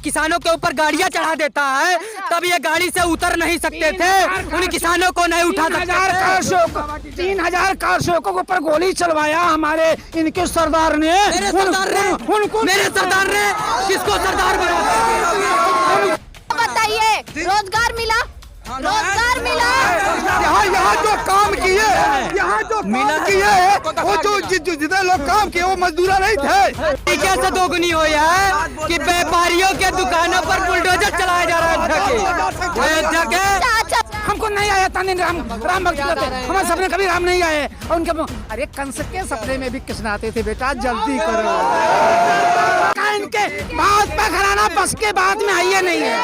किसानों के ऊपर गाड़ियां चढ़ा देता है, तब ये गाड़ी से उतर नहीं सकते थे, उन किसानों को नहीं उठा सकते थे। 3000 कारसेवकों के ऊपर गोली चलवाया हमारे इनके सरदार ने। मेरे सरदार ने किसको सरदार बनाया? बताइए, रोजगार मिला? रोजगार मिला? यहाँ जो काम किए, यहाँ जो काम किए, वो जो जितने लोग काम किए वो मजदूर नहीं थे। तरीके से दोगुनी हो है कि व्यापारियों के दुकानों पर बुलडोजर चलाया जा रहा है। हमको नहीं आया ताने राम भक्ति करते, हमारे सपने कभी राम नहीं आए। और उनके अरे कंस के सपने में भी कृष्ण आते थे, बेटा जल्दी करो। इनके बात पे घराना बस के बाद में आइए नहीं है,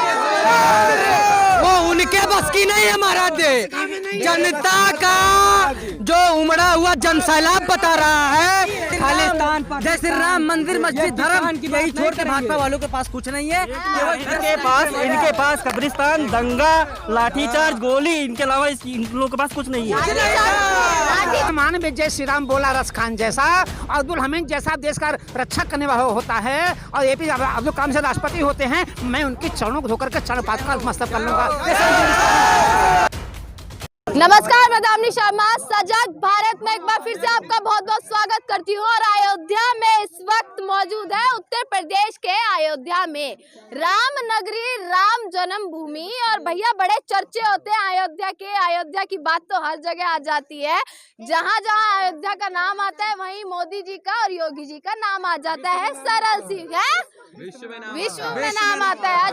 वो उनके बस की नहीं है महाराज। जनता का जो उमड़ा हुआ जनसैलाब बता रहा है खालिस्तान पर। जैसे राम मंदिर मस्जिद धर्म यही छोड़ के भाजपा वालों के पास कुछ नहीं है। इनके पास कब्रिस्तान, दंगा, लाठीचार्ज, गोली, इनके अलावा इन लोगों के पास कुछ नहीं है। मान में जय श्री राम बोला रस खान जैसा, अब्दुल हमीद जैसा देश का रक्षा करने वाला होता है और एपीजे अब्दुल कलाम से राष्ट्रपति होते हैं, मैं उनके चरणों को धोकर के चरण पाद का मस्तक कर लूंगा। नमस्कार, मैं दामिनी शर्मा, सजग भारत में एक बार फिर से आपका बहुत बहुत स्वागत करती हूँ। और अयोध्या में इस वक्त मौजूद है, उत्तर प्रदेश के अयोध्या में राम नगरी, राम जन्मभूमि। और भैया बड़े चर्चे होते हैं अयोध्या के। अयोध्या की बात तो हर जगह आ जाती है, जहाँ जहाँ अयोध्या का नाम आता है वहीं मोदी जी का और योगी जी का नाम आ जाता है। सरल सी है, विश्व में नाम आता है।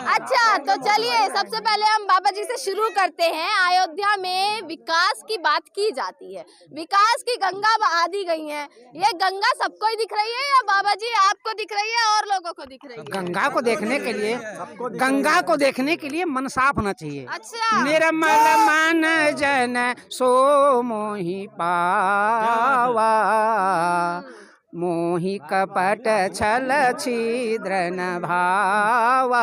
अच्छा, तो चलिए सबसे पहले हम बाबा जी से शुरू करते हैं। अयोध्या में विकास की बात की जाती है, विकास की गंगा बहा दी गई है। ये गंगा सबको ही दिख रही है या बाबा जी आपको दिख रही है और लोगों को दिख रही है? गंगा को देखने के लिए मन साफ होना चाहिए। अच्छा, निर्मल मन जन सो मोहि पावा, मोहि कपट छल छिद्र न भावा।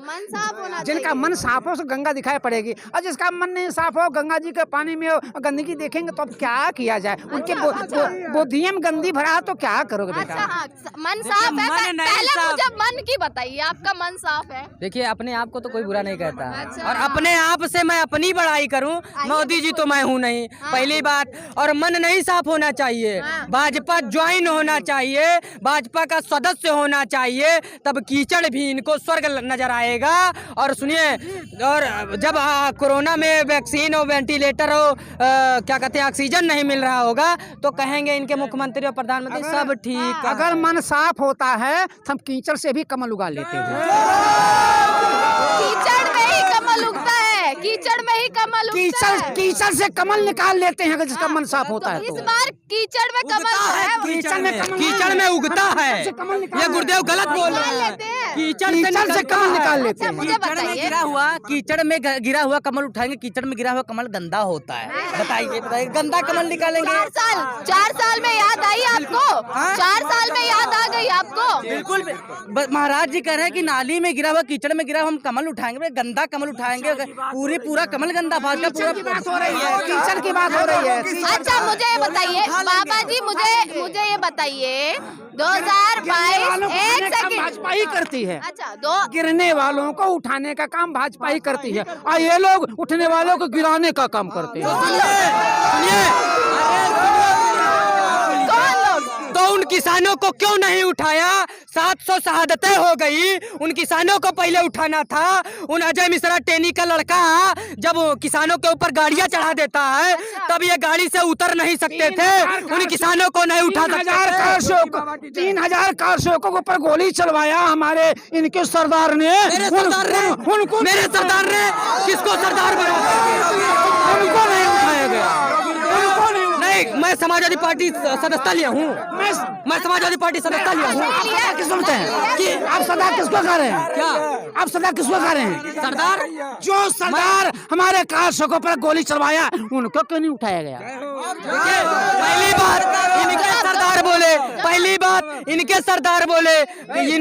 मन साफ होना जिनका मन साफ हो तो गंगा दिखाई पड़ेगी, और जिसका मन नहीं साफ हो, गंगा जी के पानी में गंदगी देखेंगे तो अब क्या किया जाए? उनके बुद्धियों में गंदी भरा है तो क्या करोगे बेटा? अच्छा, हाँ, मन साफ है। पहले मुझे मन की बताइए, आपका मन साफ है? देखिए, अपने आप को तो कोई बुरा नहीं कहता। अच्छा। और अपने आप से मैं अपनी बड़ाई करूं, मोदी जी तो मैं हूं नहीं, पहली बात। और मन नहीं साफ होना चाहिए, भाजपा ज्वाइन होना चाहिए, भाजपा का सदस्य होना चाहिए, तब कीचड़ भी इनको स्वर्ग नजर आएगा। और सुनिए, और जब कोरोना में वैक्सीन और वेंटिलेटर हो, क्या कहते हैं, ऑक्सीजन नहीं मिल रहा होगा तो कहेंगे इनके मुख्यमंत्री और प्रधानमंत्री सब ठीक। अगर मन साफ होता है तो हम कीचड़ से भी कमल उगा लेते हैं। कीचड़ में ही कमल उगता है, कीचड़ में ही कमल उगता है। कीचड़ से कमल निकाल लेते हैं अगर जिसका मन साफ होता है। इस बार कीचड़ में कमल है, कीचड़ में उगता है। ये गुरुदेव गलत बोल रहे हैं। कीचड़ से कमल निकाल लेते हैं। मुझे बताइए, कीचड़ में गिरा हुआ कमल उठाएंगे, कीचड़ में गिरा हुआ कमल गंदा होता है। बताइए, गंदा कमल निकालेंगे? 4 साल में याद आई आपको? 4 साल में याद आ गई आपको? बिल्कुल। महाराज जी कह रहे हैं कि नाली में गिरा हुआ, कीचड़ में गिरा हुआ हम कमल उठाएंगे, गंदा कमल उठाएंगे। पूरा कमल गंदा, भाजपा पूरा बात हो रही है, कीचड़ की बात हो रही है। अच्छा, मुझे ये बताइए बाबा जी, मुझे ये बताइए 2022 एक सेकंड भाजपा ही करती है। अच्छा, गिरने वालों को उठाने का काम भाजपा ही करती है, और ये लोग उठने वालों को गिराने का काम करते हैं। तो उन किसानों को क्यों नहीं उठाया? 700 शहादतें हो गई, उन किसानों को पहले उठाना था। उन अजय मिश्रा टेनी का लड़का जब किसानों के ऊपर गाड़ियां चढ़ा देता है, तब ये गाड़ी से उतर नहीं सकते थे, उन किसानों को नहीं उठा सकते। 3000 कारसेवकों के ऊपर गोली चलवाया हमारे इनके सरदार ने। मेरे सरदार ने किसको सरदार बनाया? उनको नहीं उठाया गया। मैं समाजवादी पार्टी सदस्यता लिया हूँ, मैं समाजवादी पार्टी सदस्यता लिया हूँ। किस सुनते हैं कि आप सरदार किसको कह रहे हैं? क्या आप सरदार किसको कह रहे हैं? सरदार जो सरदार हमारे कारसेवकों पर गोली चलवाया, उनको क्यों नहीं उठाया गया? पहली बार इनके सरदार बोले, पहली बात इनके सरदार बोले,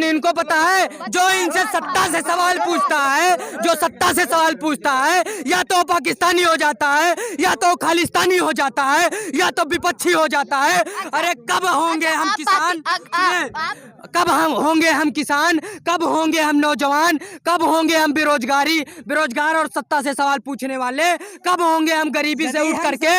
इनको पता है जो इनसे सत्ता से सवाल पूछता है, जो सत्ता से सवाल पूछता है, या तो पाकिस्तानी हो जाता है, या तो खालिस्तानी हो जाता है, या तो विपक्षी हो जाता है। अरे कब होंगे हम किसान? कब हम होंगे हम किसान? कब होंगे हम नौजवान? कब होंगे हम बेरोजगार और सत्ता से सवाल पूछने वाले? कब होंगे हम गरीबी से उठ करके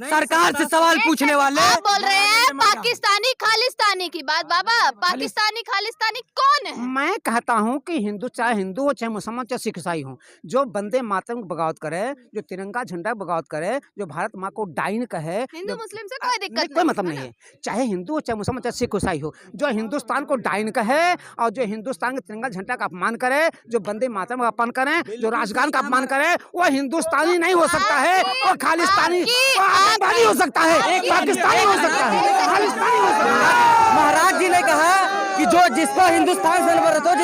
सरकार से सवाल पूछने वाले? आप बोल रहे हैं पाकिस्तानी खालिस्तानी की बात। बाबा, पाकिस्तानी खालिस्तानी कौन है? मैं कहता हूँ कि हिंदू, चाहे हिंदू हो, चाहे मुसलमान, चाहे सिख ईसाई हो, जो वंदे मातरम को बगावत करे, जो तिरंगा झंडा बगावत करे, जो भारत माँ को डाइन कहे, हिंदू मुस्लिम से कोई दिक्कत नहीं, कोई मतलब नहीं है। चाहे हिंदू हो, चाहे मुसलमान, चाहे सिख ईसाई हो, जो हिंदुस्तान को डाइन कहे और जो हिंदुस्तान के तिरंगा झंडा का अपमान करे, जो वंदे मातरम का अपमान करे, जो राजगान का अपमान करे, वो हिंदुस्तानी नहीं हो सकता है। और खालिस्तानी आतंकवादी हो सकता है, पाकिस्तानी हो सकता है, खालिस्तानी हो सकता है। महाराज जी ने कहा कि जो जिसको हिंदुस्तान से नफरत हो,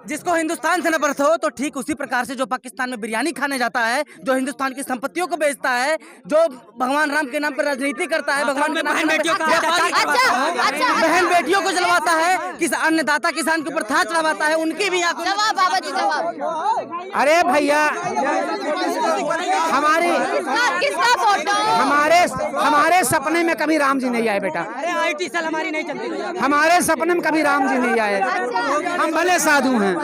जिसको हिंदुस्तान से नफरत हो, तो ठीक उसी प्रकार से जो पाकिस्तान में बिरयानी खाने जाता है, जो हिंदुस्तान की संपत्तियों को बेचता है, जो भगवान राम के नाम पर राजनीति करता है, भगवान के बहन बेटियों बहन बेटियों को जलवाता है, अन्नदाता किसान के ऊपर था चढ़ावाता है, उनकी भी आंखों। जवाब बाबा जी, जवाब। अरे भैया, हमारी किसका फोटो? हमारे सपने में कभी राम जी नहीं आए बेटा। अरे IT साल हमारी नहीं चलती। हमारे सपने में कभी राम जी नहीं आए। हम भले साधु हैं,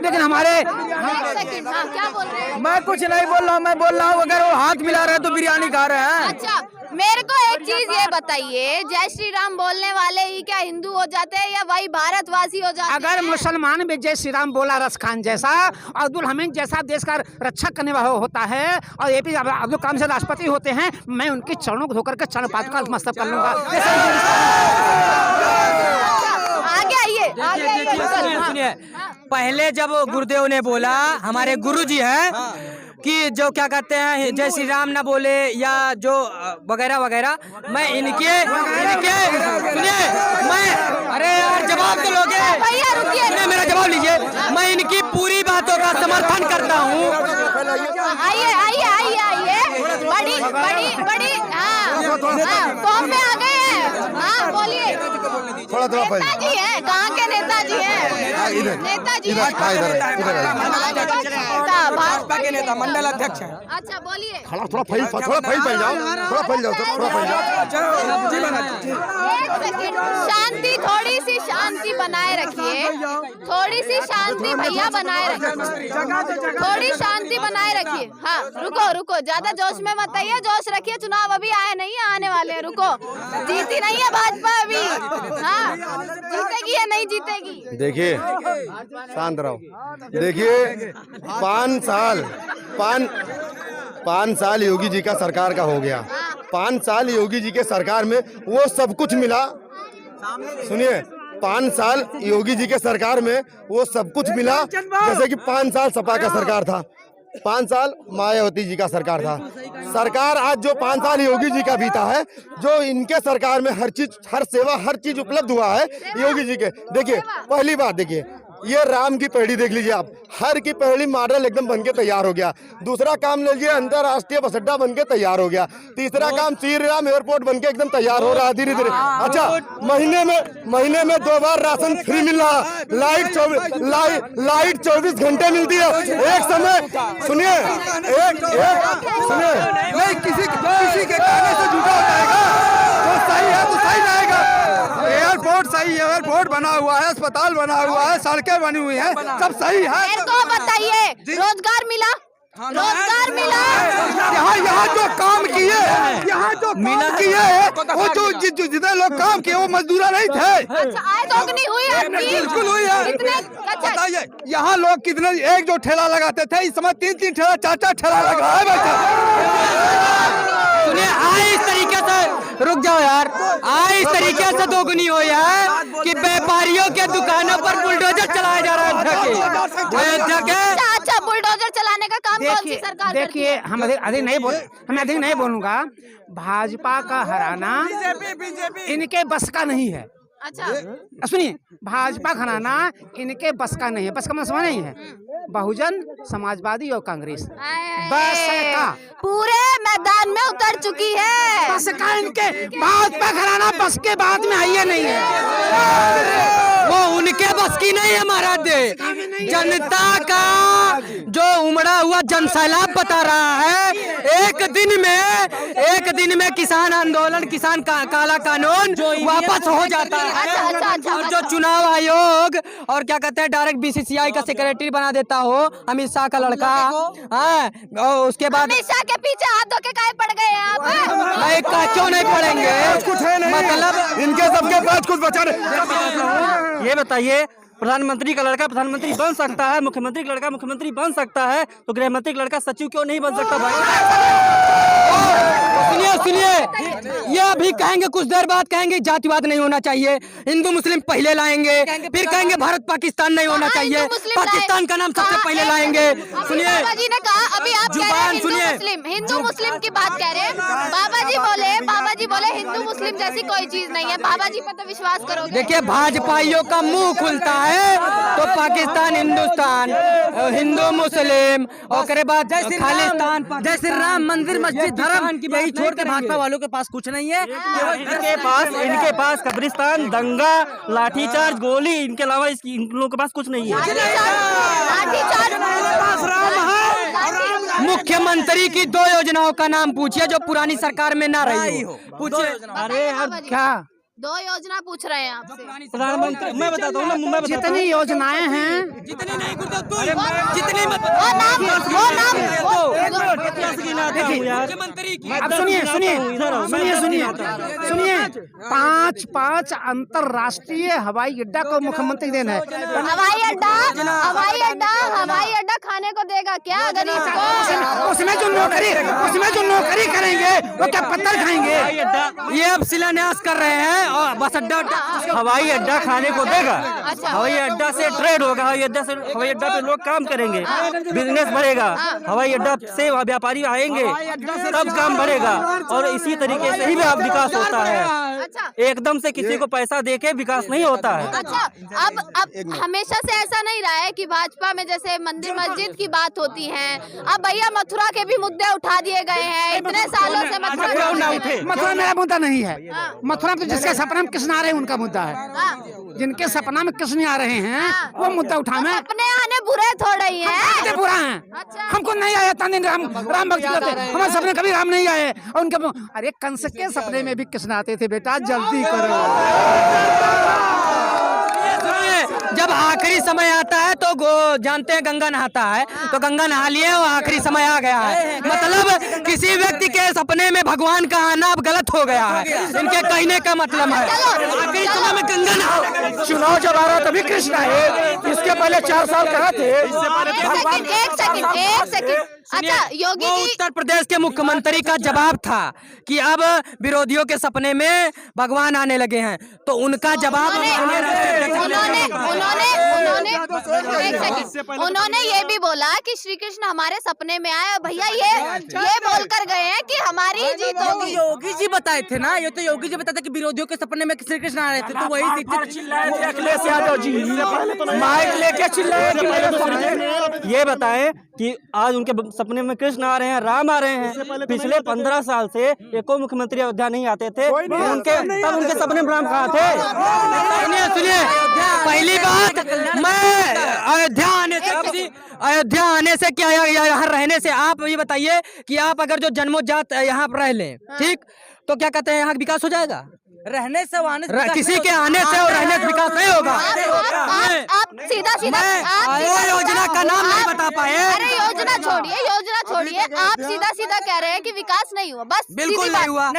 लेकिन हमारे एक सेकंड, हाँ, क्या बोल रहे हैं? मैं कुछ नहीं बोल रहा हूँ, मैं बोल रहा हूँ अगर वो हाथ मिला रहे तो बिरयानी खा रहे हैं। अच्छा, मेरे को एक चीज ये बताइए, जय श्री राम बोलने वाले ही क्या हिंदू हो जाते हैं या वही भारतवासी हो जाते हैं? अगर मुसलमान भी जय श्री राम बोला, रस खान जैसा, अब्दुल हमीद जैसा देश का रक्षा करने वाला होता है, और APJ अब्दुल कलाम से राष्ट्रपति होते हैं, मैं उनके चरणों को धोकर के चरण पादुका मस्तक कर लूंगा। आगे आइए, सुनिए, पहले जब गुरुदेव ने बोला, हमारे गुरुजी हैं, कि जो क्या कहते हैं जय श्री राम ना बोले या जो वगैरह वगैरह, मैं इनके सुनिए, मैं अरे यार जवाब तो लोगे भैया, रुकिए, सुनिए मेरा जवाब लीजिए। मैं इनकी पूरी बातों का समर्थन करता हूँ। आइए, बड़ी फॉर्म में आ गए हैं। हाँ, बोलिए। थोड़ा नेताजी है, कहाँ के नेताजी है? नेताजी भाजपा के नेता, मंडल अध्यक्ष है। अच्छा, बोलिए। थोड़ा फैल जाओ, थोड़ा फैल जाओ। एक सेकंड, शांति, थोड़ी सी शांति बनाए रखिए, थोड़ी सी शांति भैया बनाए रखिए, थोड़ी शांति बनाए रखिए। हाँ, रुको, ज्यादा जोश में मत आइए, जोश रखिए, चुनाव अभी आए नहीं है, आने वाले हैं, रुको। जीती नहीं है भाजपा अभी, हाँ, जीतेगी या नहीं जीतेगी? देखिए, शांत रहो। देखिए, 5 साल योगी जी का सरकार का हो गया। 5 साल योगी जी के सरकार में वो सब कुछ मिला। सुनिए, 5 साल योगी जी के सरकार में वो सब कुछ मिला, जैसे कि 5 साल सपा का सरकार था, 5 साल मायावती जी का सरकार था। सरकार आज जो 5 साल योगी जी का बीता है, जो इनके सरकार में हर चीज, हर सेवा, हर चीज उपलब्ध हुआ है योगी जी के। देखिए, पहली बात देखिए, ये राम की पहड़ी देख लीजिए आप, हर की पहड़ी मॉडल एकदम बनके तैयार हो गया। दूसरा काम ले लीजिए, अंतरराष्ट्रीय बस अड्डा बनके तैयार हो गया। तीसरा काम श्री राम एयरपोर्ट बनके एकदम तैयार हो रहा है धीरे धीरे। अच्छा, महीने में 2 बार राशन फ्री मिल रहा, लाइट 24 घंटे मिलती है। एक समय सुनिए, नहीं किसी के कहने से झूठा हो जाएगा, तो सही है तो सही रहेगा। एयरपोर्ट सही है, एयरपोर्ट बना हुआ है, अस्पताल बना हुआ है, सड़कें बनी हुई हैं, सब सही है। मेरे को बताइए, रोजगार मिला? रोजगार मिला? यहाँ जो काम किए, वो जो जितने लोग काम किए वो मजदूरा नहीं थे। अच्छा, आय दोगुनी हुई आपकी? बिल्कुल हुई है। अच्छा, बताइए, यहाँ लोग कितने, एक जो ठेला लगाते थे, इस समय 3 ठेला, 4 ठेला लगा है बैठा। सुनिए, आए इस तरीके से, रुक जाओ यार, आए इस तरीके से दोगुनी हो यार कि व्यापारियों के दुकानों पर बुलडोजर चलाया जा रहा है। अच्छा, बुलडोजर चलाने का काम कौन सी सरकार? देखिए, हम अधिक नहीं बोलूंगा। भाजपा का हराना इनके बस का नहीं है। अच्छा, सुनिए, भाजपा का हराना इनके बस का नहीं है। बस का मतलब नहीं है, बहुजन समाजवादी और कांग्रेस बस का। पूरे मैं मैदान में उतर चुकी है। बस का इनके भाजपा घराना बस के बाद में आई है नहीं है, वो उनके बस की नहीं है महाराज। जनता का जो उमड़ा हुआ जनसैलाब बता रहा है, एक दिन में किसान आंदोलन, किसान काला कानून वापस हो जाता है। अच्छा। और जो चुनाव आयोग और क्या कहते हैं डायरेक्ट बीसीसीआई का सेक्रेटरी बना देता हो अमित शाह का लड़का, हाँ, और उसके बाद अमित शाह के पीछे हाथ धो के काहे पड़ गए हैं आप? भाई क्यों नहीं पड़ेंगे? कुछ है नहीं, मतलब इनके सबके पास कुछ बचा नहीं। ये बताइए, प्रधानमंत्री का लड़का प्रधानमंत्री बन सकता है, मुख्यमंत्री का लड़का मुख्यमंत्री बन सकता है, तो गृह मंत्री का लड़का सचिव क्यों नहीं बन सकता भाई? सुनिए, ये अभी कहेंगे, कुछ देर बाद कहेंगे जातिवाद नहीं होना चाहिए, हिंदू मुस्लिम पहले लाएंगे, फिर कहेंगे भारत पाकिस्तान नहीं होना चाहिए, पाकिस्तान का नाम सबसे पहले लाएंगे। सुनिए, बाबा जी ने कहा, अभी आप कह रहे हैं सुनिए, हिंदू मुस्लिम की बात कह रहे हैं। बाबा जी बोले हिंदू मुस्लिम जैसी कोई चीज नहीं है। बाबा जी पर तो विश्वास करोगे? देखिए, भाजपाइयों का मुंह खुलता है तो पाकिस्तान, हिंदुस्तान, हिंदू मुस्लिम और उसके बाद खालिस्तान, जय श्री राम मंदिर मस्जिद धर्म यही छोड़ के भाजपा वालों के पास कुछ नहीं है। इनके पास कब्रिस्तान, दंगा, लाठीचार्ज, गोली, इनके अलावा इन लोगों के पास कुछ नहीं है। मुख्यमंत्री की 2 योजनाओं का नाम पूछिए जो पुरानी सरकार में ना रही हो। पूछिए। अरे क्या 2 योजना पूछ रहे हैं आपसे? प्रधानमंत्री मैं बताता हूँ ना, जितनी योजनाएं हैं, जितनी नहीं जितनी अब सुनिए 5 अंतरराष्ट्रीय हवाई अड्डा को मुख्यमंत्री देना है। हवाई अड्डा खाने को देगा क्या? अगर इसको उसमें जो नौकरी करेंगे वो क्या पत्थर खाएंगे? ये अब शिलान्यास कर रहे हैं और बस अड्डा हवाई अड्डा खाने को देगा। अच्छा। हवाई अड्डा से ट्रेड होगा, हवाई अड्डा पे लोग काम करेंगे, बिजनेस बढ़ेगा, हवाई अड्डा से व्यापारी आएंगे, तब काम बढ़ेगा। और इसी तरीके से ही विकास होता है। अच्छा। एकदम से किसी को पैसा देके विकास नहीं होता है। अच्छा, अब हमेशा से ऐसा नहीं रहा है कि भाजपा में जैसे मंदिर मस्जिद की बात होती है, अब भैया मथुरा के भी मुद्दे उठा दिए गए हैं। इतने सालों से मथुरा मेरा मुद्दा नहीं है। मथुरा पे जिसके सपना में कृष्ण आ रहे हैं उनका मुद्दा है। जिनके सपना में कृष्ण आ रहे हैं वो मुद्दा उठाना है। अपने आने बुरे थोड़े ही हैं। बुरा है। अच्छा। हमको नहीं आया ताने राम भक्ति करते, हमारे सपने कभी राम नहीं आए। और उनके अरे कंस के सपने में भी कृष्ण आते थे बेटा, जल्दी करो। जब आखिरी समय आता है तो जानते हैं गंगा नहाता है, तो गंगा नहा लिए और आखिरी समय आ गया है। मतलब किसी व्यक्ति के सपने में भगवान का आना अब गलत हो गया है, इनके कहने का मतलब है आखिरी समय में गंगा नहा। चुनाव जब आ रहा तभी कृष्ण आए, इसके पहले 4 साल कहाँ थे? एक सेकंड। अच्छा, योगी वो जी उत्तर प्रदेश के मुख्यमंत्री का जवाब था कि अब विरोधियों के सपने में भगवान आने लगे हैं, तो उनका जवाब उन्होंने ये भी बोला कि श्री कृष्ण हमारे सपने में आए। भैया ये बोलकर गए हैं कि हमारी जीत होगी। योगी जी बताए थे ना, ये तो योगी जी बताते कि विरोधियों के सपने में श्री कृष्ण आ रहे थे, तो वही अखिलेश यादव जी माइक लेके चिल्लाए। ये बताएं कि आज उनके सपने में कृष्ण आ रहे हैं, राम आ रहे हैं। पिछले 15 साल से एको मुख्यमंत्री अयोध्या नहीं आते थे, तब उनके सपने में राम कहाँ थे? सुनिए, पहली बात मैं अयोध्या आने से क्या यहाँ रहने से, आप ये बताइए कि आप अगर जो जन्मोजात यहाँ पर रह लें, ठीक, तो क्या कहते हैं यहाँ विकास हो जाएगा? रहने से किसी के आने से और रहने से विकास नहीं होगा। आप सीधा वो योजना का नाम नहीं बता पाए। अरे योजना छोड़िए, आप सीधा कह रहे हैं कि विकास नहीं हुआ, बस बिल्कुल नहीं हुआ।